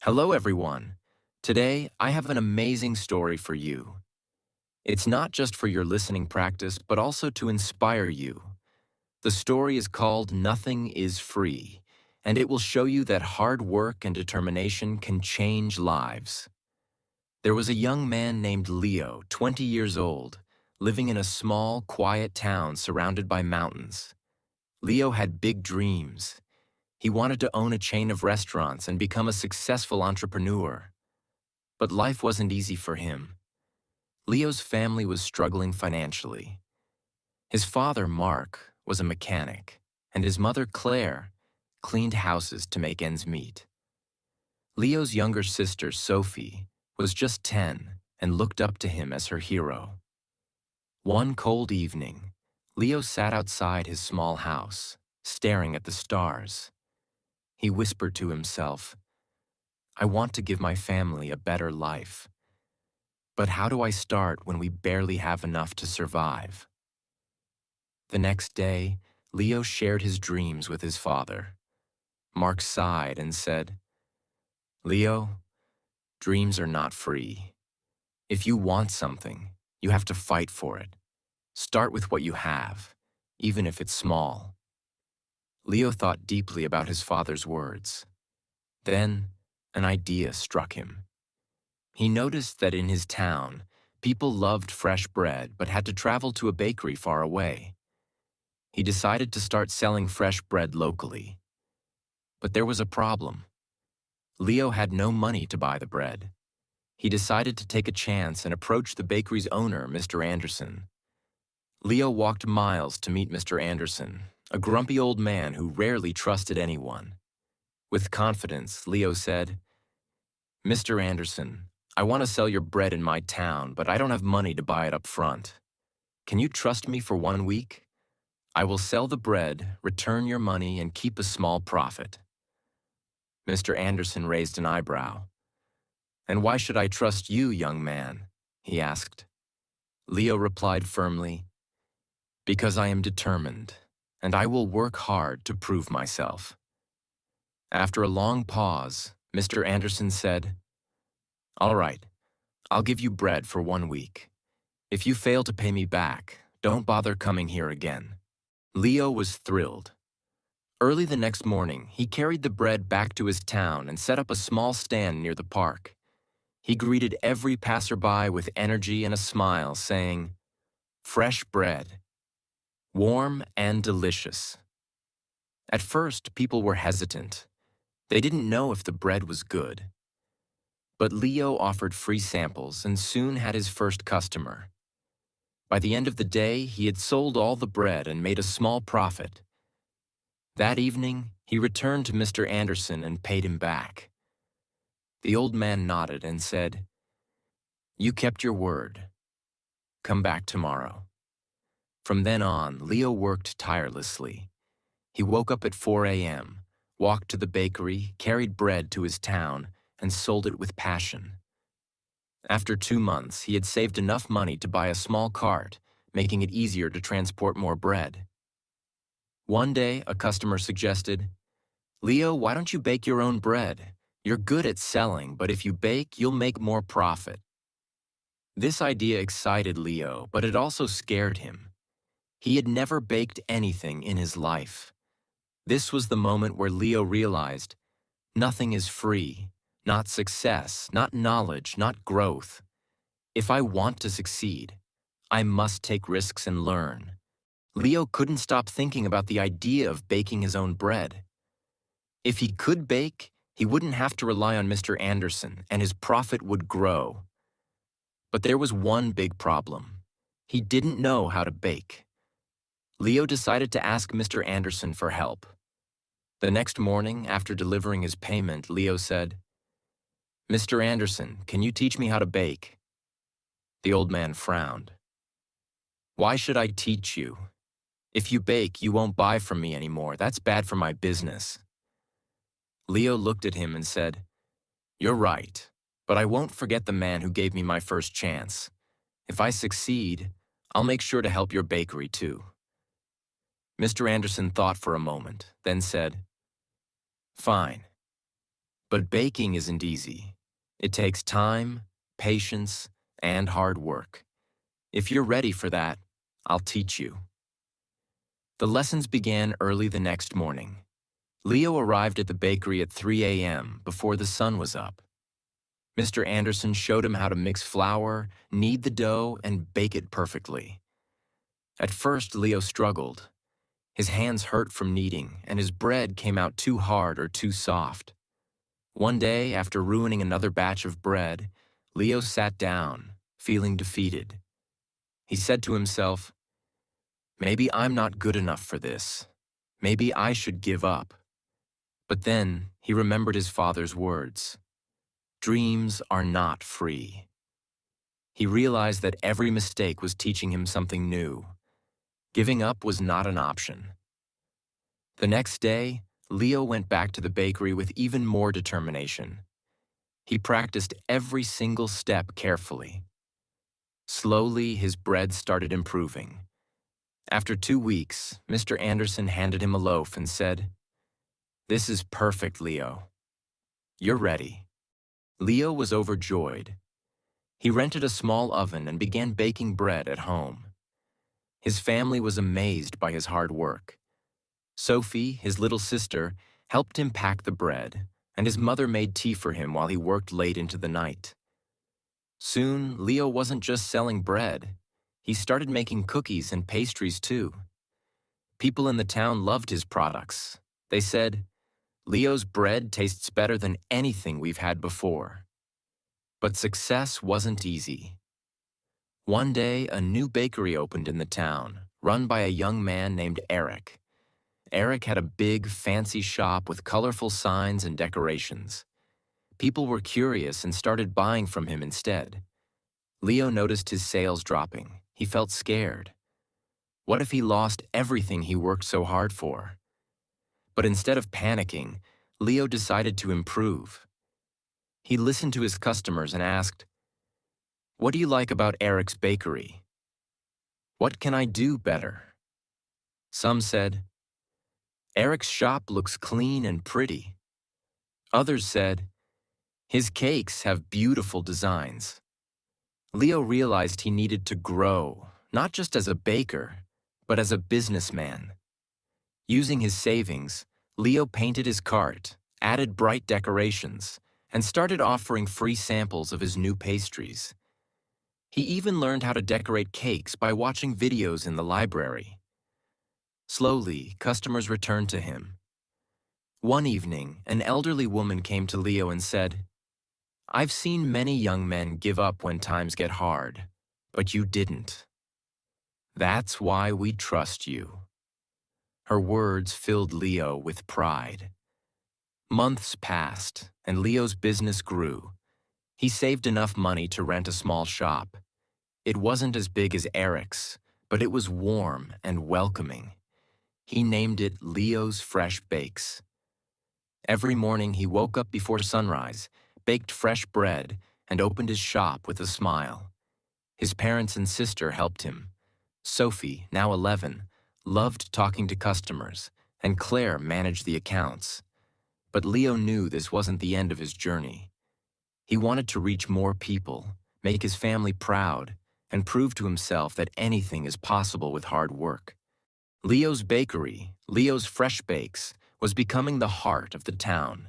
Hello, everyone. Today, I have an amazing story for you. It's not just for your listening practice, but also to inspire you. The story is called Nothing is Free, and it will show you that hard work and determination can change lives. There was a young man named Leo, 20 years old, living in a small, quiet town surrounded by mountains. Leo had big dreams. He wanted to own a chain of restaurants and become a successful entrepreneur. But life wasn't easy for him. Leo's family was struggling financially. His father, Mark, was a mechanic, and his mother, Claire, cleaned houses to make ends meet. Leo's younger sister, Sophie, was just 10 and looked up to him as her hero. One cold evening, Leo sat outside his small house, staring at the stars. He whispered to himself, "I want to give my family a better life. But how do I start when we barely have enough to survive?" The next day, Leo shared his dreams with his father. Mark sighed and said, "Leo, dreams are not free. If you want something, you have to fight for it. Start with what you have, even if it's small." Leo thought deeply about his father's words. Then, an idea struck him. He noticed that in his town, people loved fresh bread but had to travel to a bakery far away. He decided to start selling fresh bread locally. But there was a problem. Leo had no money to buy the bread. He decided to take a chance and approach the bakery's owner, Mr. Anderson. Leo walked miles to meet Mr. Anderson, a grumpy old man who rarely trusted anyone. With confidence, Leo said, "Mr. Anderson, I want to sell your bread in my town, but I don't have money to buy it up front. Can you trust me for 1 week? I will sell the bread, return your money, and keep a small profit." Mr. Anderson raised an eyebrow. "And why should I trust you, young man?" he asked. Leo replied firmly, "Because I am determined, and I will work hard to prove myself." After a long pause, Mr. Anderson said, "All right, I'll give you bread for 1 week. If you fail to pay me back, don't bother coming here again." Leo was thrilled. Early the next morning, he carried the bread back to his town and set up a small stand near the park. He greeted every passerby with energy and a smile, saying, "Fresh bread, warm and delicious." At first, people were hesitant. They didn't know if the bread was good. But Leo offered free samples and soon had his first customer. By the end of the day, he had sold all the bread and made a small profit. That evening, he returned to Mr. Anderson and paid him back. The old man nodded and said, "You kept your word. Come back tomorrow." From then on, Leo worked tirelessly. He woke up at 4 a.m., walked to the bakery, carried bread to his town, and sold it with passion. After 2 months, he had saved enough money to buy a small cart, making it easier to transport more bread. One day, a customer suggested, "Leo, why don't you bake your own bread? You're good at selling, but if you bake, you'll make more profit." This idea excited Leo, but it also scared him. He had never baked anything in his life. This was the moment where Leo realized, nothing is free. Not success, not knowledge, not growth. If I want to succeed, I must take risks and learn. Leo couldn't stop thinking about the idea of baking his own bread. If he could bake, he wouldn't have to rely on Mr. Anderson, and his profit would grow. But there was one big problem. He didn't know how to bake. Leo decided to ask Mr. Anderson for help. The next morning, after delivering his payment, Leo said, "Mr. Anderson, can you teach me how to bake?" The old man frowned. "Why should I teach you? If you bake, you won't buy from me anymore. That's bad for my business." Leo looked at him and said, "You're right, but I won't forget the man who gave me my first chance. If I succeed, I'll make sure to help your bakery too." Mr. Anderson thought for a moment, then said, "Fine. But baking isn't easy. It takes time, patience, and hard work. If you're ready for that, I'll teach you. The lessons began early the next morning. Leo arrived at the bakery at 3 a.m. before the sun was up. Mr. Anderson showed him how to mix flour, knead the dough, and bake it perfectly. At first, Leo struggled. His hands hurt from kneading, and his bread came out too hard or too soft. One day, after ruining another batch of bread, Leo sat down, feeling defeated. He said to himself, "Maybe I'm not good enough for this. Maybe I should give up." But then he remembered his father's words. Dreams are not free. He realized that every mistake was teaching him something new. Giving up was not an option. The next day, Leo went back to the bakery with even more determination. He practiced every single step carefully. Slowly, his bread started improving. After 2 weeks, Mr. Anderson handed him a loaf and said, "This is perfect, Leo. You're ready." Leo was overjoyed. He rented a small oven and began baking bread at home. His family was amazed by his hard work. Sophie, his little sister, helped him pack the bread, and his mother made tea for him while he worked late into the night. Soon, Leo wasn't just selling bread. He started making cookies and pastries too. People in the town loved his products. They said, "Leo's bread tastes better than anything we've had before." But success wasn't easy. One day, a new bakery opened in the town, run by a young man named Eric. Eric had a big, fancy shop with colorful signs and decorations. People were curious and started buying from him instead. Leo noticed his sales dropping. He felt scared. What if he lost everything he worked so hard for? But instead of panicking, Leo decided to improve. He listened to his customers and asked, "What do you like about Eric's bakery? What can I do better?" Some said, "Eric's shop looks clean and pretty." Others said, "His cakes have beautiful designs." Leo realized he needed to grow, not just as a baker, but as a businessman. Using his savings, Leo painted his cart, added bright decorations, and started offering free samples of his new pastries. He even learned how to decorate cakes by watching videos in the library. Slowly, customers returned to him. One evening, an elderly woman came to Leo and said, "I've seen many young men give up when times get hard, but you didn't. That's why we trust you." Her words filled Leo with pride. Months passed, and Leo's business grew. He saved enough money to rent a small shop. It wasn't as big as Eric's, but it was warm and welcoming. He named it Leo's Fresh Bakes. Every morning he woke up before sunrise, baked fresh bread, and opened his shop with a smile. His parents and sister helped him. Sophie, now 11, loved talking to customers, and Claire managed the accounts. But Leo knew this wasn't the end of his journey. He wanted to reach more people, make his family proud, and prove to himself that anything is possible with hard work. Leo's bakery, Leo's Fresh Bakes, was becoming the heart of the town.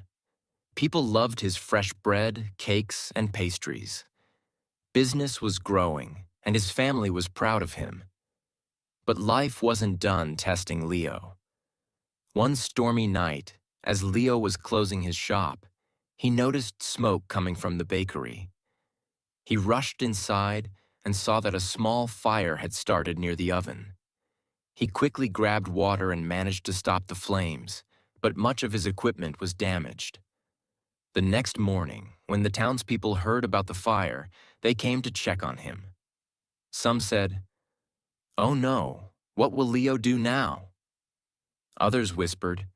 People loved his fresh bread, cakes, and pastries. Business was growing, and his family was proud of him. But life wasn't done testing Leo. One stormy night, as Leo was closing his shop, he noticed smoke coming from the bakery. He rushed inside and saw that a small fire had started near the oven. He quickly grabbed water and managed to stop the flames, but much of his equipment was damaged. The next morning, when the townspeople heard about the fire, they came to check on him. Some said, "Oh no, what will Leo do now?" Others whispered,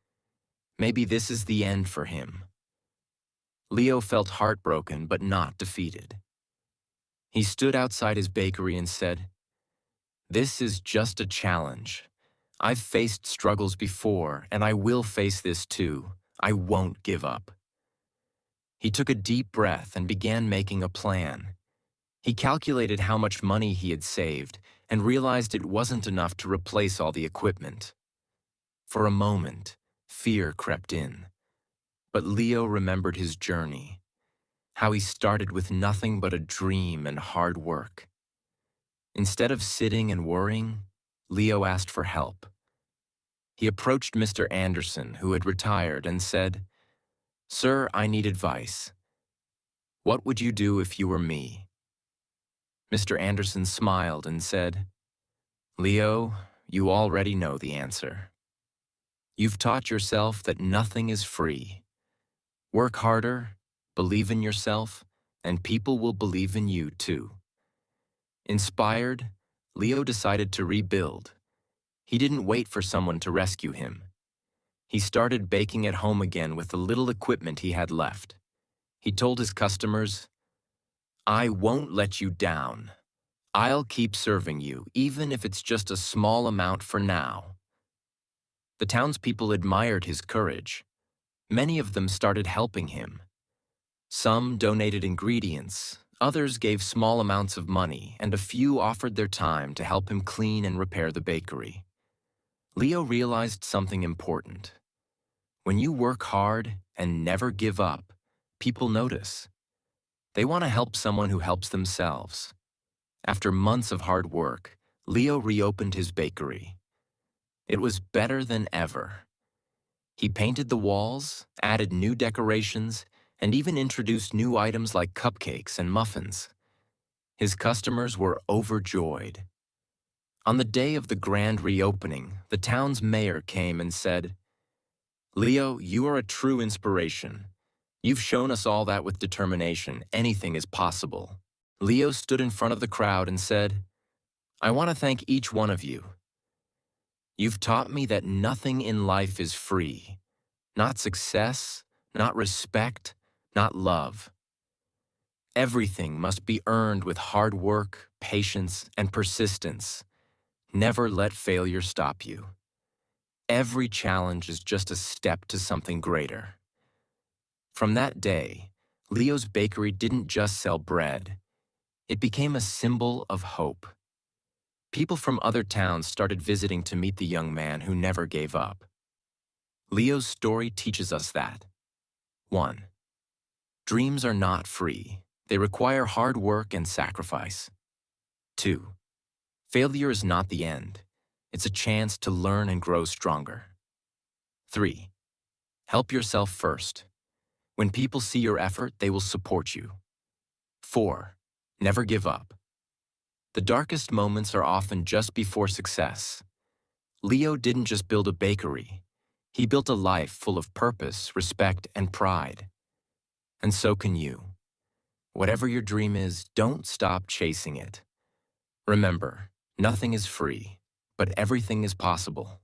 "Maybe this is the end for him." Leo felt heartbroken but not defeated. He stood outside his bakery and said, "This is just a challenge. I've faced struggles before, and I will face this too. I won't give up." He took a deep breath and began making a plan. He calculated how much money he had saved and realized it wasn't enough to replace all the equipment. For a moment, fear crept in. But Leo remembered his journey, how he started with nothing but a dream and hard work. Instead of sitting and worrying, Leo asked for help. He approached Mr. Anderson, who had retired, and said, "Sir, I need advice. What would you do if you were me?" Mr. Anderson smiled and said, "Leo, you already know the answer. You've taught yourself that nothing is free. Work harder, believe in yourself, and people will believe in you too." Inspired, Leo decided to rebuild. He didn't wait for someone to rescue him. He started baking at home again with the little equipment he had left. He told his customers, "I won't let you down. I'll keep serving you, even if it's just a small amount for now." The townspeople admired his courage. Many of them started helping him. Some donated ingredients, others gave small amounts of money, and a few offered their time to help him clean and repair the bakery. Leo realized something important. When you work hard and never give up, people notice. They want to help someone who helps themselves. After months of hard work, Leo reopened his bakery. It was better than ever. He painted the walls, added new decorations, and even introduced new items like cupcakes and muffins. His customers were overjoyed. On the day of the grand reopening, the town's mayor came and said, "Leo, you are a true inspiration. You've shown us all that with determination, anything is possible." Leo stood in front of the crowd and said, "I want to thank each one of you. You've taught me that nothing in life is free. Not success, not respect, not love. Everything must be earned with hard work, patience, and persistence. Never let failure stop you. Every challenge is just a step to something greater." From that day, Leo's bakery didn't just sell bread. It became a symbol of hope. People from other towns started visiting to meet the young man who never gave up. Leo's story teaches us that 1. Dreams are not free. They require hard work and sacrifice. 2. Failure is not the end. It's a chance to learn and grow stronger. 3. Help yourself first. When people see your effort, they will support you. 4. Never give up. The darkest moments are often just before success. Leo didn't just build a bakery. He built a life full of purpose, respect, and pride. And so can you. Whatever your dream is, don't stop chasing it. Remember, nothing is free, but everything is possible.